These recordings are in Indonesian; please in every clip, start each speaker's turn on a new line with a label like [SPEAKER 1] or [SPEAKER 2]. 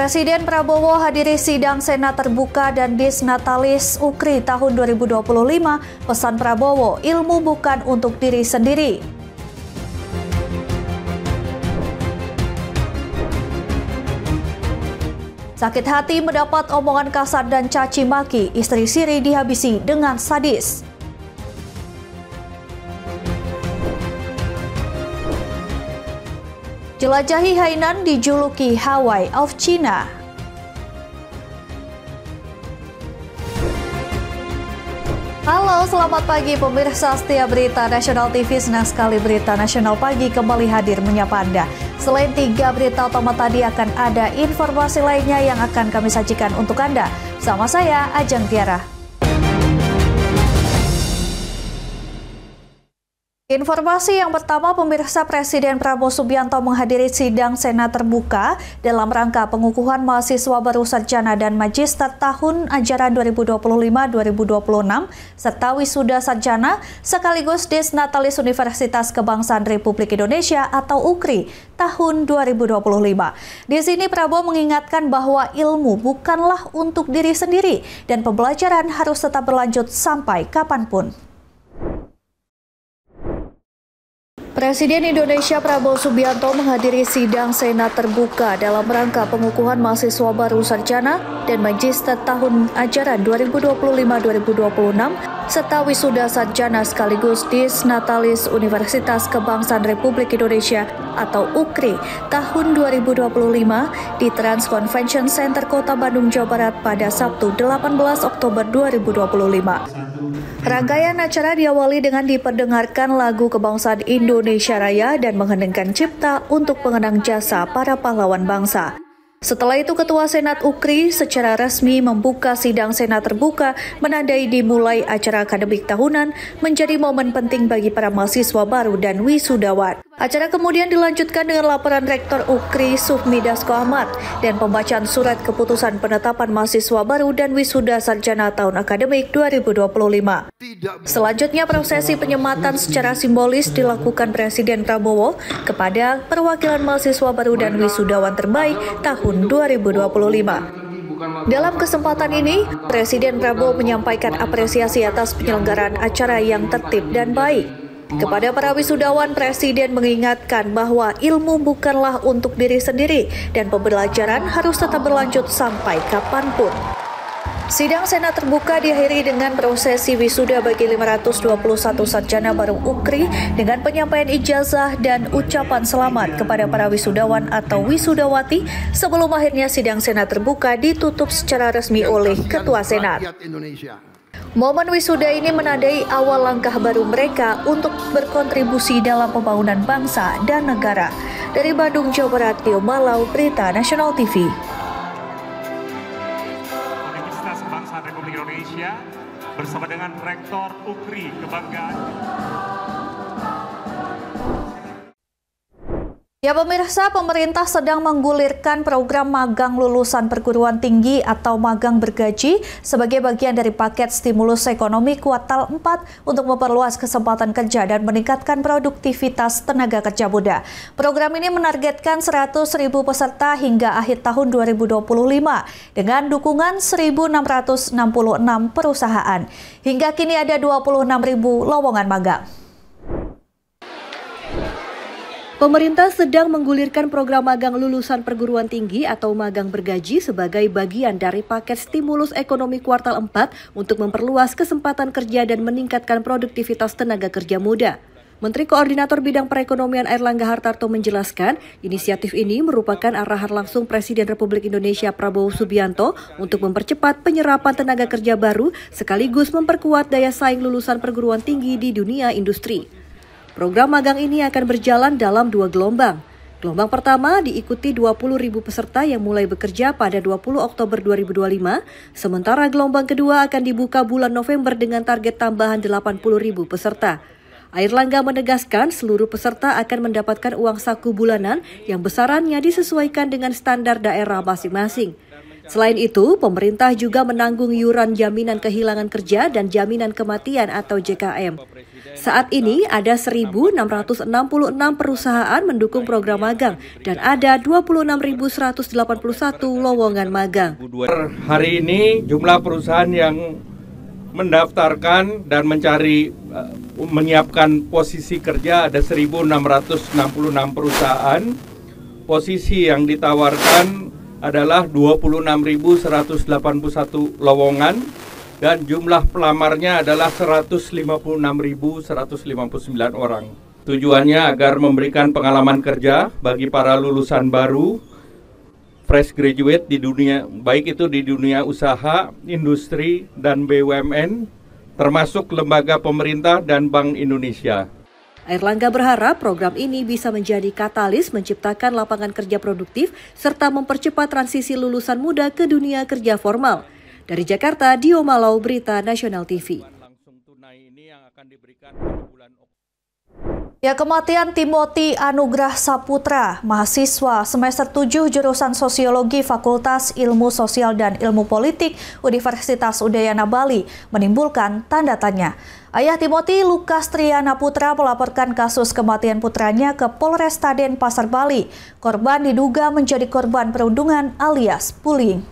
[SPEAKER 1] Presiden Prabowo hadiri sidang Senat terbuka dan Disnatalis Ukri tahun 2025. Pesan Prabowo, ilmu bukan untuk diri sendiri. Sakit hati mendapat omongan kasar dan caci maki, istri Siri dihabisi dengan sadis. Jelajahi Hainan dijuluki Hawaii of China. Halo, selamat pagi pemirsa setia Berita Nasional TV. Senang sekali Berita Nasional Pagi kembali hadir menyapa Anda. Selain 3 berita utama tadi, akan ada informasi lainnya yang akan kami sajikan untuk Anda. Sama saya, Ajeng Tiara. Informasi yang pertama, pemirsa, Presiden Prabowo Subianto menghadiri sidang Senat terbuka dalam rangka pengukuhan mahasiswa baru sarjana dan magister tahun ajaran 2025-2026 serta wisuda sarjana sekaligus Disnatalis Universitas Kebangsaan Republik Indonesia atau UKRI tahun 2025. Di sini Prabowo mengingatkan bahwa ilmu bukanlah untuk diri sendiri dan pembelajaran harus tetap berlanjut sampai kapanpun. Presiden Indonesia Prabowo Subianto menghadiri sidang Senat terbuka dalam rangka pengukuhan mahasiswa baru sarjana dan magister tahun ajaran 2025-2026 serta wisuda sarjana sekaligus Disnatalis Universitas Kebangsaan Republik Indonesia atau UKRI tahun 2025 di Trans Convention Center Kota Bandung, Jawa Barat pada Sabtu 18 Oktober 2025. Rangkaian acara diawali dengan diperdengarkan lagu kebangsaan Indonesia Raya dan mengheningkan cipta untuk pengenang jasa para pahlawan bangsa. Setelah itu Ketua Senat UKRI secara resmi membuka sidang Senat terbuka menandai dimulai acara akademik tahunan menjadi momen penting bagi para mahasiswa baru dan wisudawan. Acara kemudian dilanjutkan dengan laporan Rektor UKRI Sufmi Dasko Ahmad dan pembacaan surat keputusan penetapan mahasiswa baru dan wisuda sarjana tahun akademik 2025. Selanjutnya prosesi penyematan secara simbolis dilakukan Presiden Prabowo kepada perwakilan mahasiswa baru dan wisudawan terbaik tahun 2025. Dalam kesempatan ini, Presiden Prabowo menyampaikan apresiasi atas penyelenggaraan acara yang tertib dan baik. Kepada para wisudawan, Presiden mengingatkan bahwa ilmu bukanlah untuk diri sendiri dan pembelajaran harus tetap berlanjut sampai kapanpun. Sidang Senat terbuka diakhiri dengan prosesi wisuda bagi 521 sarjana baru UKRI dengan penyampaian ijazah dan ucapan selamat kepada para wisudawan atau wisudawati sebelum akhirnya sidang Senat terbuka ditutup secara resmi oleh Ketua Senat. Momen wisuda ini menandai awal langkah baru mereka untuk berkontribusi dalam pembangunan bangsa dan negara. Dari Bandung, Jawa Barat, Tio Malau, Berita Nasional TV.
[SPEAKER 2] Universitas Kebangsaan Republik Indonesia bersama dengan Rektor UKRI Kebanggaan.
[SPEAKER 1] Ya pemirsa, pemerintah sedang menggulirkan program magang lulusan perguruan tinggi atau magang bergaji sebagai bagian dari paket stimulus ekonomi kuartal 4 untuk memperluas kesempatan kerja dan meningkatkan produktivitas tenaga kerja muda. Program ini menargetkan 100.000 peserta hingga akhir tahun 2025 dengan dukungan 1.666 perusahaan. Hingga kini ada 26.000 lowongan magang.
[SPEAKER 3] Pemerintah sedang menggulirkan program magang lulusan perguruan tinggi atau magang bergaji sebagai bagian dari paket stimulus ekonomi kuartal 4 untuk memperluas kesempatan kerja dan meningkatkan produktivitas tenaga kerja muda. Menteri Koordinator Bidang Perekonomian Airlangga Hartarto menjelaskan, inisiatif ini merupakan arahan langsung Presiden Republik Indonesia Prabowo Subianto untuk mempercepat penyerapan tenaga kerja baru sekaligus memperkuat daya saing lulusan perguruan tinggi di dunia industri. Program magang ini akan berjalan dalam 2 gelombang. Gelombang pertama diikuti 20.000 peserta yang mulai bekerja pada 20 Oktober 2025, sementara gelombang kedua akan dibuka bulan November dengan target tambahan 80.000 peserta. Airlangga menegaskan seluruh peserta akan mendapatkan uang saku bulanan yang besarannya disesuaikan dengan standar daerah masing-masing. Selain itu, pemerintah juga menanggung iuran jaminan kehilangan kerja dan jaminan kematian atau JKM. Saat ini ada 1.666 perusahaan mendukung program magang dan ada 26.181 lowongan magang.
[SPEAKER 4] Hari ini jumlah perusahaan yang mendaftarkan dan menyiapkan posisi kerja ada 1.666 perusahaan. Posisi yang ditawarkan adalah 26.181 lowongan dan jumlah pelamarnya adalah 156.159 orang. Tujuannya agar memberikan pengalaman kerja bagi para lulusan baru, fresh graduate di dunia, baik itu di dunia usaha, industri, dan BUMN, termasuk lembaga pemerintah dan Bank Indonesia.
[SPEAKER 3] Airlangga berharap program ini bisa menjadi katalis menciptakan lapangan kerja produktif serta mempercepat transisi lulusan muda ke dunia kerja formal. Dari Jakarta, Dio Malau, Berita Nasional TV.
[SPEAKER 1] Ya, kematian Timothy Anugrah Saputra, mahasiswa semester 7 jurusan Sosiologi Fakultas Ilmu Sosial dan Ilmu Politik Universitas Udayana Bali, menimbulkan tanda tanya. Ayah Timothy, Lukas Triana Putra, melaporkan kasus kematian putranya ke Polresta Denpasar, Bali. Korban diduga menjadi korban perundungan alias bullying.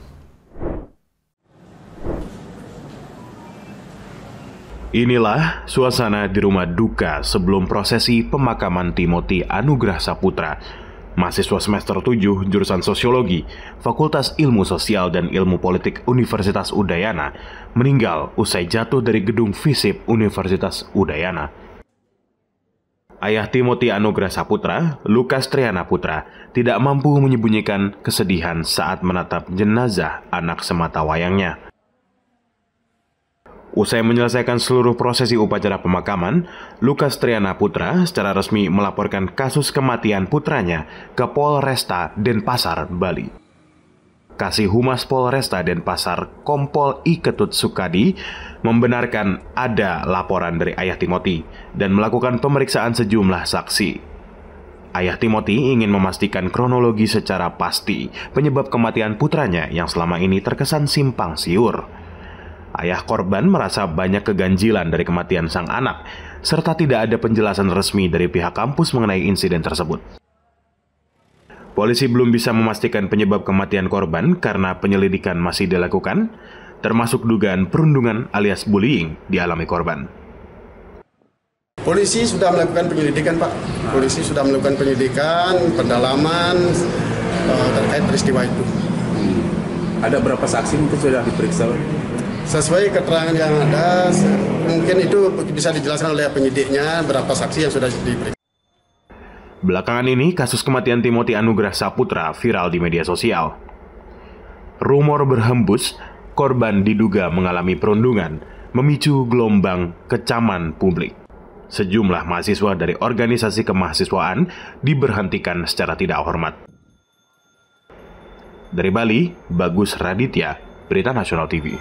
[SPEAKER 5] Inilah suasana di rumah duka sebelum prosesi pemakaman Timothy Anugrah Saputra, mahasiswa semester 7 jurusan Sosiologi, Fakultas Ilmu Sosial dan Ilmu Politik Universitas Udayana, meninggal usai jatuh dari gedung FISIP Universitas Udayana. Ayah Timothy Anugrah Saputra, Lukas Triana Putra, tidak mampu menyembunyikan kesedihan saat menatap jenazah anak sematawayangnya. Usai menyelesaikan seluruh prosesi upacara pemakaman, Lukas Triana Putra secara resmi melaporkan kasus kematian putranya ke Polresta Denpasar, Bali. Kasih Humas Polresta Denpasar, Kompol I Ketut Sukadi, membenarkan ada laporan dari ayah Timothy dan melakukan pemeriksaan sejumlah saksi. Ayah Timothy ingin memastikan kronologi secara pasti penyebab kematian putranya yang selama ini terkesan simpang siur. Ayah korban merasa banyak keganjilan dari kematian sang anak, serta tidak ada penjelasan resmi dari pihak kampus mengenai insiden tersebut. Polisi belum bisa memastikan penyebab kematian korban karena penyelidikan masih dilakukan, termasuk dugaan perundungan alias bullying dialami korban.
[SPEAKER 6] Polisi sudah melakukan penyelidikan, Pak. Polisi sudah melakukan penyelidikan, pendalaman terkait peristiwa itu.
[SPEAKER 7] Ada berapa saksi mungkin sudah diperiksa?
[SPEAKER 6] Sesuai keterangan yang ada, mungkin itu bisa dijelaskan oleh penyidiknya berapa saksi yang sudah diperiksa.
[SPEAKER 5] Belakangan ini, kasus kematian Timothy Anugrah Saputra viral di media sosial. Rumor berhembus, korban diduga mengalami perundungan, memicu gelombang kecaman publik. Sejumlah mahasiswa dari organisasi kemahasiswaan diberhentikan secara tidak hormat. Dari Bali, Bagus Raditya, Berita Nasional TV.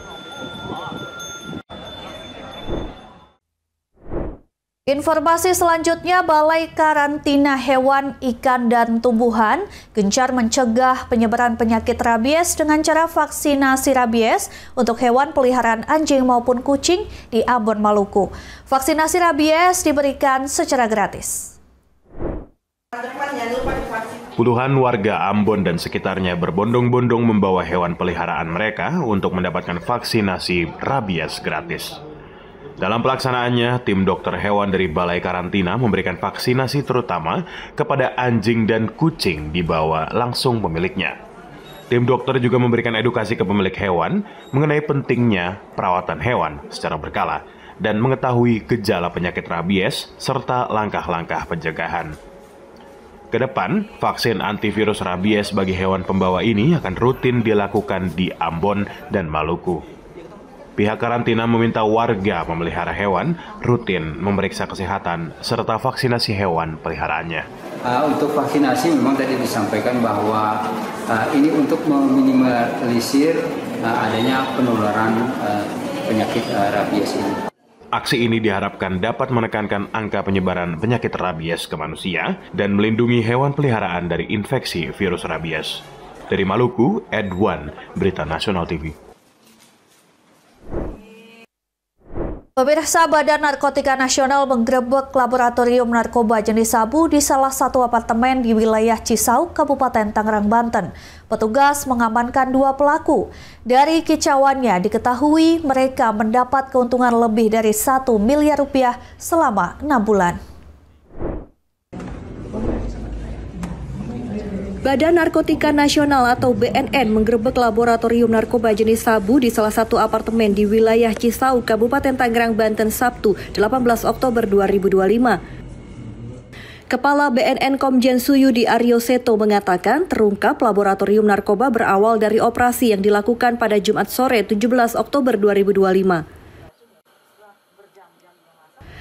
[SPEAKER 1] Informasi selanjutnya, Balai Karantina Hewan, Ikan, dan Tumbuhan gencar mencegah penyebaran penyakit rabies dengan cara vaksinasi rabies untuk hewan peliharaan anjing maupun kucing di Ambon, Maluku. Vaksinasi rabies diberikan secara gratis.
[SPEAKER 5] Puluhan warga Ambon dan sekitarnya berbondong-bondong membawa hewan peliharaan mereka untuk mendapatkan vaksinasi rabies gratis. Dalam pelaksanaannya, tim dokter hewan dari Balai Karantina memberikan vaksinasi terutama kepada anjing dan kucing dibawa langsung pemiliknya. Tim dokter juga memberikan edukasi ke pemilik hewan mengenai pentingnya perawatan hewan secara berkala dan mengetahui gejala penyakit rabies serta langkah-langkah pencegahan. Kedepan, vaksin antivirus rabies bagi hewan pembawa ini akan rutin dilakukan di Ambon dan Maluku. Pihak karantina meminta warga memelihara hewan rutin memeriksa kesehatan serta vaksinasi hewan peliharaannya.
[SPEAKER 8] Untuk vaksinasi memang tadi disampaikan bahwa ini untuk meminimalisir adanya penularan penyakit rabies ini.
[SPEAKER 5] Aksi ini diharapkan dapat menekankan angka penyebaran penyakit rabies ke manusia dan melindungi hewan peliharaan dari infeksi virus rabies. Dari Maluku, Edwan, Berita Nasional TV.
[SPEAKER 1] Pemirsa, Badan Narkotika Nasional menggerebek laboratorium narkoba jenis sabu di salah satu apartemen di wilayah Cisauk, Kabupaten Tangerang, Banten. Petugas mengamankan 2 pelaku. Dari kicauannya diketahui mereka mendapat keuntungan lebih dari 1 miliar rupiah selama 6 bulan.
[SPEAKER 3] Badan Narkotika Nasional atau BNN menggerebek laboratorium narkoba jenis sabu di salah satu apartemen di wilayah Cisauk, Kabupaten Tangerang, Banten, Sabtu, 18 Oktober 2025. Kepala BNN Komjen Suyudi Aryo Seto mengatakan terungkap laboratorium narkoba berawal dari operasi yang dilakukan pada Jumat sore 17 Oktober 2025.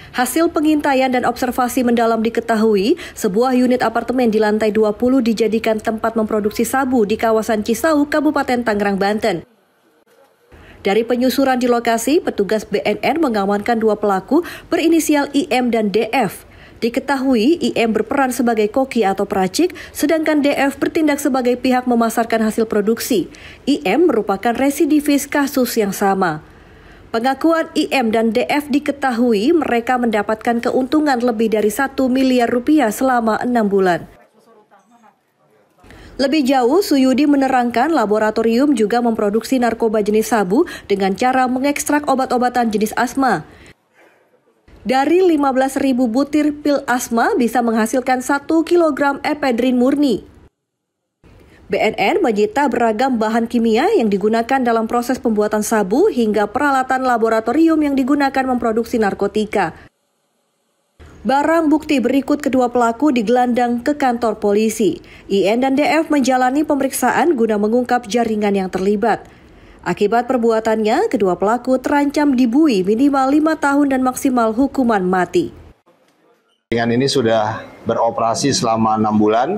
[SPEAKER 3] Hasil pengintaian dan observasi mendalam diketahui, sebuah unit apartemen di lantai 20 dijadikan tempat memproduksi sabu di kawasan Cisauk, Kabupaten Tangerang, Banten. Dari penyusuran di lokasi, petugas BNN mengamankan 2 pelaku berinisial IM dan DF. Diketahui IM berperan sebagai koki atau peracik, sedangkan DF bertindak sebagai pihak memasarkan hasil produksi. IM merupakan residivis kasus yang sama. Pengakuan IM dan DF diketahui mereka mendapatkan keuntungan lebih dari 1 miliar rupiah selama 6 bulan. Lebih jauh, Suyudi menerangkan laboratorium juga memproduksi narkoba jenis sabu dengan cara mengekstrak obat-obatan jenis asma. Dari 15.000 butir pil asma bisa menghasilkan 1 kg epedrin murni. BNN menyita beragam bahan kimia yang digunakan dalam proses pembuatan sabu hingga peralatan laboratorium yang digunakan memproduksi narkotika. Barang bukti berikut kedua pelaku digelandang ke kantor polisi. IN dan DF menjalani pemeriksaan guna mengungkap jaringan yang terlibat. Akibat perbuatannya, kedua pelaku terancam dibui minimal 5 tahun dan maksimal hukuman mati.
[SPEAKER 9] Jaringan ini sudah beroperasi selama 6 bulan.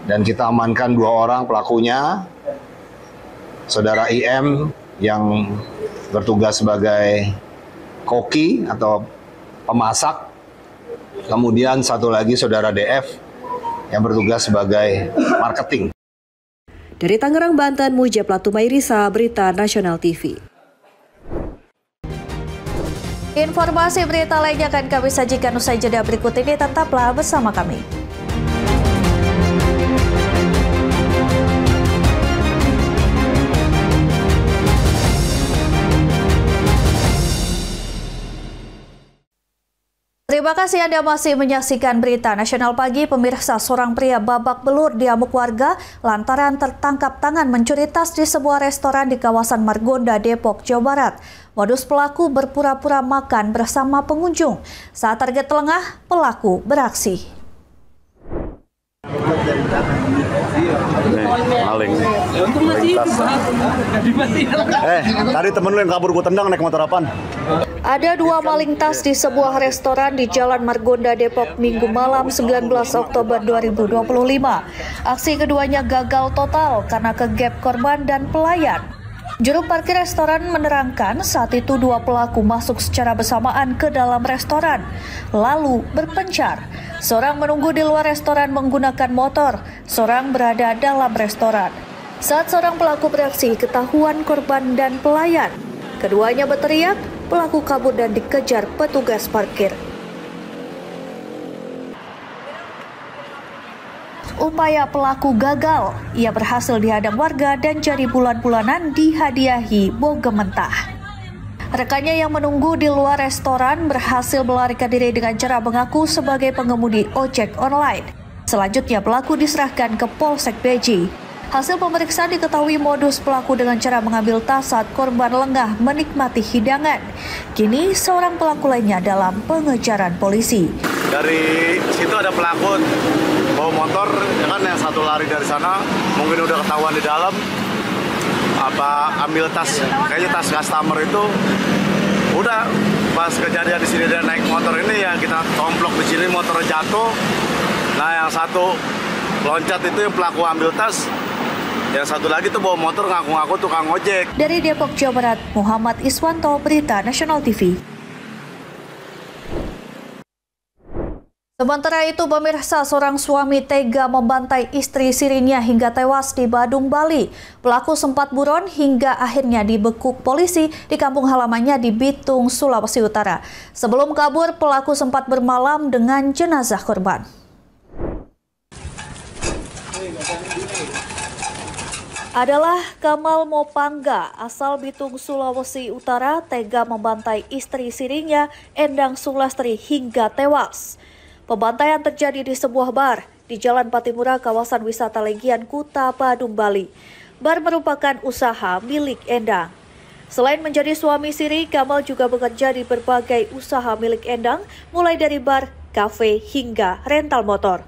[SPEAKER 9] Dan kita amankan 2 orang pelakunya, saudara IM yang bertugas sebagai koki atau pemasak, kemudian satu lagi saudara DF yang bertugas sebagai marketing.
[SPEAKER 3] Dari Tangerang, Banten, Mujab Latumairisa, Berita Nasional TV.
[SPEAKER 1] Informasi berita lainnya akan kami sajikan usai jeda berikut ini, tetaplah bersama kami. Terima kasih Anda masih menyaksikan Berita Nasional Pagi. Pemirsa, seorang pria babak belur diamuk warga lantaran tertangkap tangan mencuri tas di sebuah restoran di kawasan Margonda, Depok, Jawa Barat. Modus pelaku berpura-pura makan bersama pengunjung. Saat target lengah, pelaku beraksi.
[SPEAKER 10] Maling. Tadi temen lu yang kabur gue tendang naik motor apaan?
[SPEAKER 1] Ada 2 maling tas di sebuah restoran di Jalan Margonda, Depok, Minggu malam 19 Oktober 2025. Aksi keduanya gagal total karena kegap korban dan pelayan. Juru parkir restoran menerangkan saat itu 2 pelaku masuk secara bersamaan ke dalam restoran, lalu berpencar. Seorang menunggu di luar restoran menggunakan motor, seorang berada dalam restoran. Saat seorang pelaku beraksi, ketahuan korban dan pelayan. Keduanya berteriak, pelaku kabur dan dikejar petugas parkir. Upaya pelaku gagal, ia berhasil dihadang warga dan jadi bulan-bulanan dihadiahi bogem mentah. Rekannya yang menunggu di luar restoran berhasil melarikan diri dengan cara mengaku sebagai pengemudi ojek online. Selanjutnya pelaku diserahkan ke Polsek Beji. Hasil pemeriksaan diketahui modus pelaku dengan cara mengambil tas saat korban lengah menikmati hidangan. Kini seorang pelaku lainnya dalam pengejaran polisi.
[SPEAKER 10] Dari situ ada pelaku bawa motor, ya kan, yang satu lari dari sana, mungkin udah ketahuan di dalam. Ambil tas, kayaknya tas customer itu. Udah pas kejadian di sini dia naik motor ini ya kita tomplok di sini, motor jatuh. Nah yang satu loncat itu yang pelaku ambil tas. Yang satu lagi tuh bawa motor ngaku-ngaku tukang ojek.
[SPEAKER 1] Dari Depok, Jawa Barat, Muhammad Iswanto, Berita Nasional TV. Sementara itu, pemirsa, seorang suami tega membantai istri sirinya hingga tewas di Badung, Bali. Pelaku sempat buron hingga akhirnya dibekuk polisi di kampung halamannya di Bitung, Sulawesi Utara. Sebelum kabur, pelaku sempat bermalam dengan jenazah korban. Adalah Kamal Mopangga, asal Bitung, Sulawesi Utara, tega membantai istri sirinya, Endang Sulastri, hingga tewas. Pembantaian terjadi di sebuah bar di Jalan Patimura, kawasan wisata Legian, Kuta, Badung, Bali. Bar merupakan usaha milik Endang. Selain menjadi suami siri, Kamal juga bekerja di berbagai usaha milik Endang, mulai dari bar, kafe, hingga rental motor.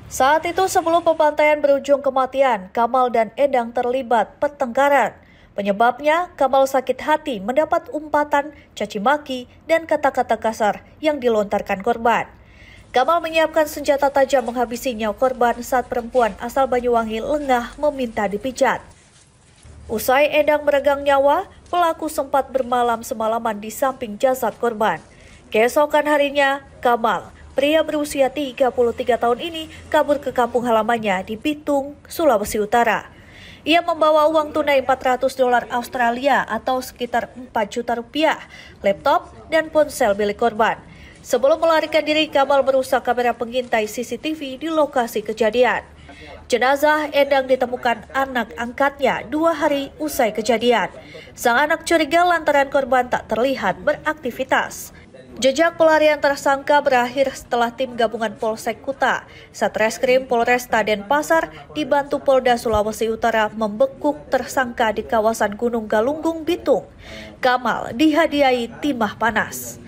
[SPEAKER 1] Saat itu, sebelum pembantaian berujung kematian, Kamal dan Endang terlibat pertengkaran. Penyebabnya, Kamal sakit hati mendapat umpatan, caci maki, dan kata-kata kasar yang dilontarkan korban. Kamal menyiapkan senjata tajam menghabisi nyawa korban saat perempuan asal Banyuwangi lengah meminta dipijat. Usai Endang meregang nyawa, pelaku sempat bermalam semalaman di samping jasad korban. Keesokan harinya, Kamal, pria berusia 33 tahun ini, kabur ke kampung halamannya di Bitung, Sulawesi Utara. Ia membawa uang tunai $400 Australia atau sekitar 4 juta rupiah, laptop, dan ponsel milik korban. Sebelum melarikan diri, Kamal merusak kamera pengintai CCTV di lokasi kejadian. Jenazah Endang ditemukan anak angkatnya 2 hari usai kejadian. Sang anak curiga lantaran korban tak terlihat beraktivitas. Jejak pelarian tersangka berakhir setelah tim gabungan Polsek Kuta, Satreskrim Polresta Denpasar dibantu Polda Sulawesi Utara membekuk tersangka di kawasan Gunung Galunggung, Bitung. Kamal dihadiahi timah panas.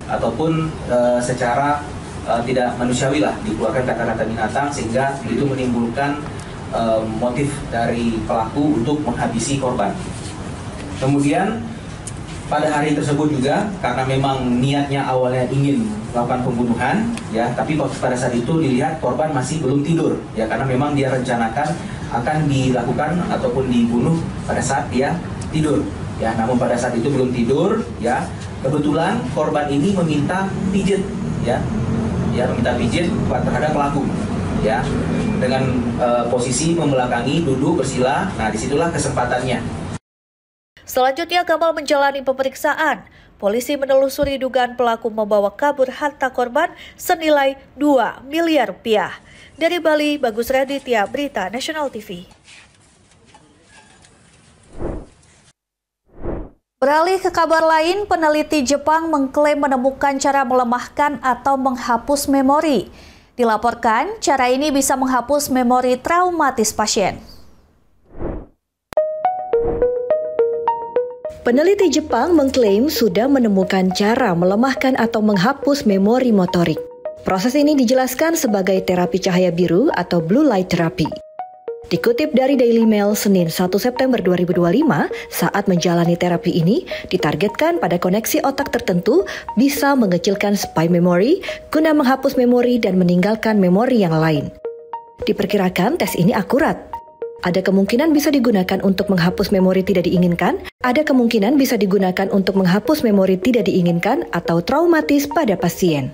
[SPEAKER 11] Ataupun secara tidak manusiawi lah dikeluarkan kata-kata binatang, sehingga itu menimbulkan motif dari pelaku untuk menghabisi korban. Kemudian pada hari tersebut juga, karena memang niatnya awalnya ingin melakukan pembunuhan, ya, tapi pada saat itu dilihat korban masih belum tidur, ya, karena memang dia rencanakan akan dilakukan ataupun dibunuh pada saat dia tidur, ya. Namun pada saat itu belum tidur, ya. Kebetulan korban ini meminta pijit, ya, meminta pijit terhadap pelaku, ya, dengan posisi membelakangi, duduk bersila. Nah, disitulah kesempatannya.
[SPEAKER 1] Selanjutnya, Kamal menjalani pemeriksaan. Polisi menelusuri dugaan pelaku membawa kabur harta korban senilai 2 miliar rupiah. Dari Bali, Bagus Raditya, Berita Nasional TV. Beralih ke kabar lain, peneliti Jepang mengklaim menemukan cara melemahkan atau menghapus memori. Dilaporkan, cara ini bisa menghapus memori traumatis pasien.
[SPEAKER 3] Peneliti Jepang mengklaim sudah menemukan cara melemahkan atau menghapus memori motorik. Proses ini dijelaskan sebagai terapi cahaya biru atau blue light therapy. Dikutip dari Daily Mail Senin 1 September 2025, saat menjalani terapi ini, ditargetkan pada koneksi otak tertentu bisa mengecilkan spy memory guna menghapus memori dan meninggalkan memori yang lain. Diperkirakan tes ini akurat. Ada kemungkinan bisa digunakan untuk menghapus memori tidak diinginkan, ada kemungkinan bisa digunakan untuk menghapus memori tidak diinginkan atau traumatis pada pasien.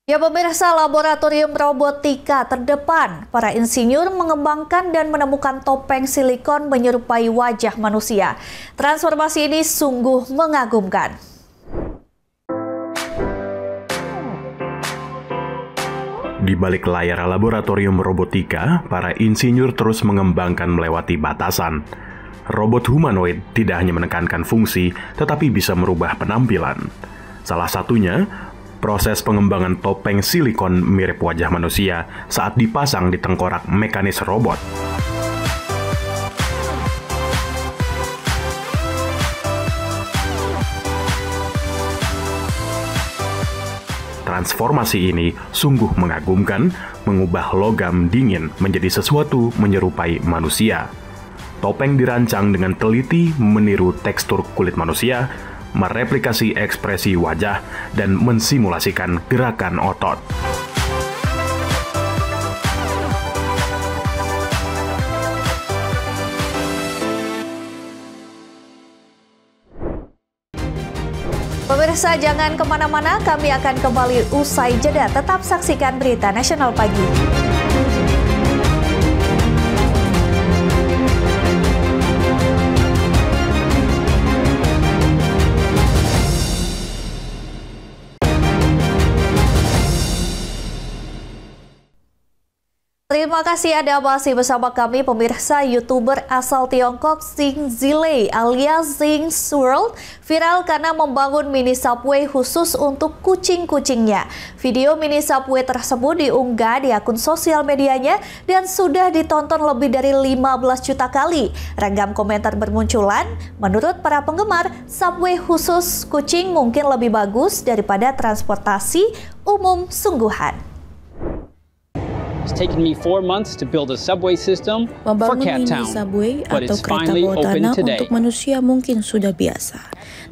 [SPEAKER 1] Ya pemirsa, laboratorium robotika terdepan. Para insinyur mengembangkan dan menemukan topeng silikon menyerupai wajah manusia. Transformasi ini sungguh mengagumkan.
[SPEAKER 5] Di balik layar laboratorium robotika, para insinyur terus mengembangkan melewati batasan. Robot humanoid tidak hanya menekankan fungsi, tetapi bisa merubah penampilan. Salah satunya, proses pengembangan topeng silikon mirip wajah manusia saat dipasang di tengkorak mekanis robot. Transformasi ini sungguh mengagumkan, mengubah logam dingin menjadi sesuatu menyerupai manusia. Topeng dirancang dengan teliti meniru tekstur kulit manusia, mereplikasi ekspresi wajah, dan mensimulasikan gerakan otot.
[SPEAKER 1] Pemirsa, jangan kemana-mana, kami akan kembali usai jeda. Tetap saksikan Berita Nasional Pagi. Terima kasih Anda masih bersama kami, pemirsa. YouTuber asal Tiongkok Xing Zilei alias Zing's World viral karena membangun mini subway khusus untuk kucing-kucingnya. Video mini subway tersebut diunggah di akun sosial medianya dan sudah ditonton lebih dari 15 juta kali. Ragam komentar bermunculan. Menurut para penggemar, subway khusus kucing mungkin lebih bagus daripada transportasi umum sungguhan.
[SPEAKER 12] It's taken me 4 months to build a subway system for Cat Town,
[SPEAKER 13] subway
[SPEAKER 12] but
[SPEAKER 13] atau
[SPEAKER 12] it's
[SPEAKER 13] kereta
[SPEAKER 12] finally
[SPEAKER 13] bawah
[SPEAKER 12] open
[SPEAKER 13] tanah
[SPEAKER 12] today.
[SPEAKER 13] untuk manusia mungkin sudah biasa.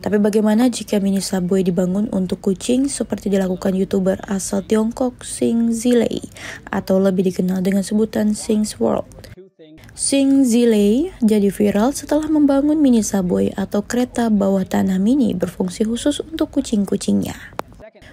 [SPEAKER 13] Tapi bagaimana jika mini subway dibangun untuk kucing seperti dilakukan YouTuber asal Tiongkok Xing Zilei atau lebih dikenal dengan sebutan Zing's World? Xing Zilei jadi viral setelah membangun mini subway atau kereta bawah tanah mini berfungsi khusus untuk kucing-kucingnya.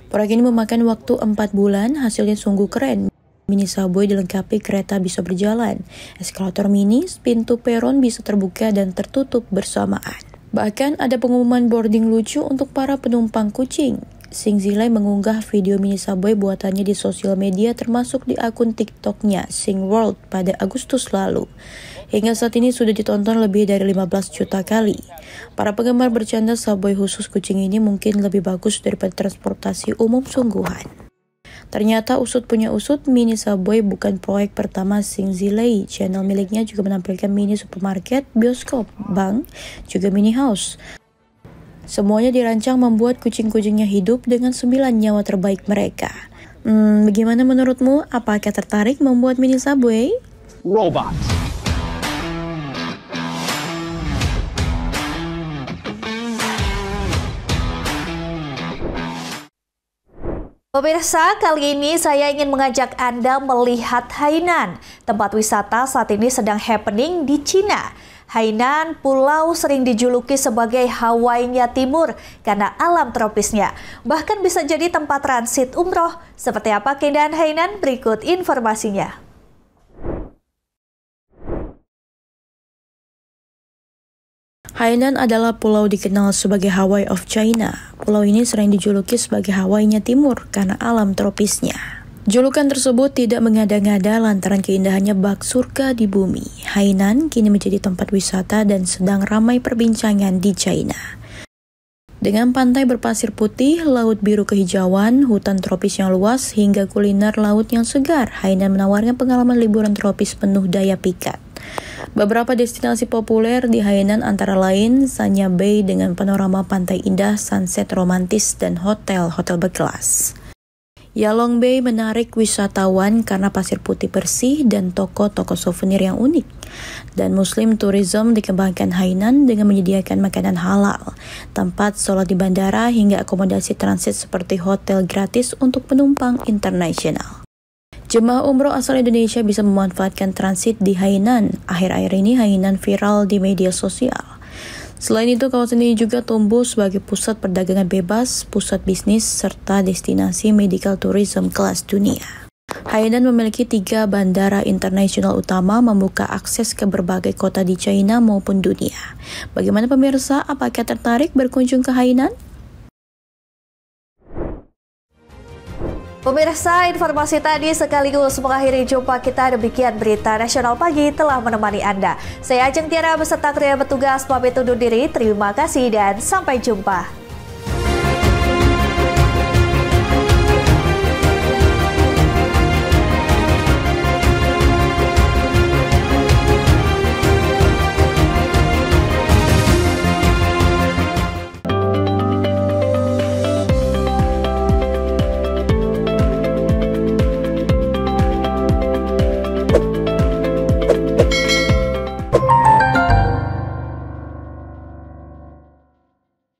[SPEAKER 13] Proyek ini memakan waktu 4 bulan, hasilnya sungguh keren. Mini subway dilengkapi kereta bisa berjalan, eskalator mini, pintu peron bisa terbuka dan tertutup bersamaan. Bahkan ada pengumuman boarding lucu untuk para penumpang kucing. Xing Zilei mengunggah video mini subway buatannya di sosial media termasuk di akun TikTok-nya Xing World pada Agustus lalu. Hingga saat ini sudah ditonton lebih dari 15 juta kali. Para penggemar bercanda subway khusus kucing ini mungkin lebih bagus daripada transportasi umum sungguhan. Ternyata usut punya usut, mini subway bukan proyek pertama Xing Zilei. Channel miliknya juga menampilkan mini supermarket, bioskop, bank, juga mini house. Semuanya dirancang membuat kucing-kucingnya hidup dengan 9 nyawa terbaik mereka. Bagaimana menurutmu? Apakah tertarik membuat mini subway?
[SPEAKER 12] Robot.
[SPEAKER 1] Pemirsa, kali ini saya ingin mengajak Anda melihat Hainan. Tempat wisata saat ini sedang happening di Cina. Hainan, pulau sering dijuluki sebagai Hawaii-nya Timur karena alam tropisnya. Bahkan bisa jadi tempat transit umroh. Seperti apa keindahan Hainan? Berikut informasinya.
[SPEAKER 13] Hainan adalah pulau dikenal sebagai Hawaii of China. Pulau ini sering dijuluki sebagai Hawaii-nya Timur karena alam tropisnya. Julukan tersebut tidak mengada-ngada lantaran keindahannya bak surga di bumi. Hainan kini menjadi tempat wisata dan sedang ramai perbincangan di China. Dengan pantai berpasir putih, laut biru kehijauan, hutan tropis yang luas, hingga kuliner laut yang segar, Hainan menawarkan pengalaman liburan tropis penuh daya pikat. Beberapa destinasi populer di Hainan antara lain Sanya Bay dengan panorama pantai indah, sunset romantis, dan hotel-hotel berkelas. Yalong Bay menarik wisatawan karena pasir putih bersih dan toko-toko souvenir yang unik. Dan Muslim Tourism dikembangkan Hainan dengan menyediakan makanan halal, tempat sholat di bandara, hingga akomodasi transit seperti hotel gratis untuk penumpang internasional. Jemaah umroh asal Indonesia bisa memanfaatkan transit di Hainan. Akhir-akhir ini Hainan viral di media sosial. Selain itu, kawasan ini juga tumbuh sebagai pusat perdagangan bebas, pusat bisnis, serta destinasi medical tourism kelas dunia. Hainan memiliki 3 bandara internasional utama, membuka akses ke berbagai kota di China maupun dunia. Bagaimana pemirsa, apakah tertarik berkunjung ke Hainan?
[SPEAKER 1] Pemirsa, informasi tadi sekaligus mengakhiri jumpa kita. Demikian Berita Nasional Pagi telah menemani Anda. Saya Ajeng Tiara beserta kru yang bertugas pamit undur diri. Terima kasih dan sampai jumpa.